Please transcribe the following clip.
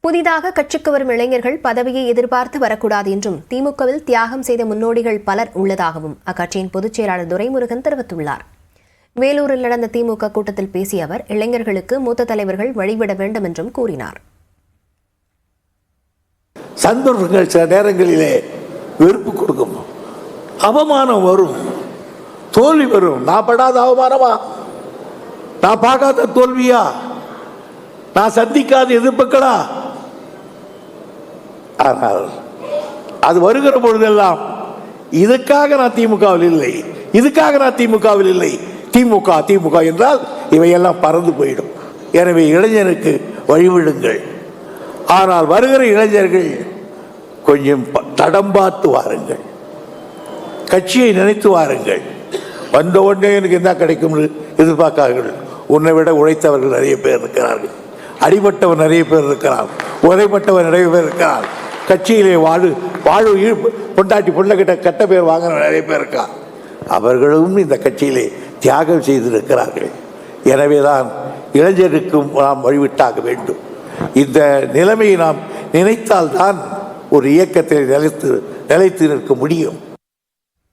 புதிதாக கட்சிக்கு வரும் இளைஞர்கள் பதவியை எதிர்பார்த்து வரக்கூடாது என்றும் திமுகவில் தியாகம் செய்த முன்னோடிகள் பலர் உள்ளதாகவும் அக்கட்சியின் பொதுச் செயலாளர் துரைமுருகன் தெரிவித்துள்ளார். வேலூரில் நடந்த திமுக கூட்டத்தில் பேசிய அவர் இளைஞர்களுக்கு மூத்த தலைவர்கள் வழிவிட வேண்டும் என்றும் கூறினார். சந்தர்ப்பங்கள் சில நேரங்களிலே வெறுப்பு கொடுக்கும், அவமானம் வரும், தோல்வி வரும். நான் படாத அவமானமா, நான் பார்க்காத தோல்வியா, நான் சந்திக்காத எதிர்ப்புகளா? ஆனால் அது வருகிற பொழுதெல்லாம் இதுக்காக நான் திமுகவில் இல்லை, இதுக்காக நான் திமுகவில் இல்லை, திமுக திமுக என்றால் இவையெல்லாம் பறந்து போயிடும். எனவே இளைஞருக்கு வழிவிடுங்கள். ஆனால் வருகிற இளைஞர்கள் கொஞ்சம் தடம் பார்த்து வாருங்கள், கட்சியை நினைத்து வாருங்கள். வந்த உடனே எனக்கு என்ன கிடைக்கும் எதிர்பார்க்கார்கள். உன்னை விட உழைத்தவர்கள் நிறைய பேர் இருக்கிறார்கள், அடிபட்டவர் நிறைய பேர் இருக்கிறார், உதைப்பட்டவர் நிறைய பேர் இருக்கிறார், கட்சியிலே வாழ்வு பொண்டாட்டி பொண்ணகிட்ட கட்ட பேர் வாங்கின நிறைய பேர் இருக்கார். அவர்களும் இந்த கட்சியிலே தியாகம் செய்திருக்கிறார்கள். எனவேதான் இளைஞருக்கும் நாம் வழிவிட்டாக வேண்டும். இந்த நிலைமையை நாம் நினைத்தால்தான் ஒரு இயக்கத்தை நிலைத்து நிற்க முடியும்.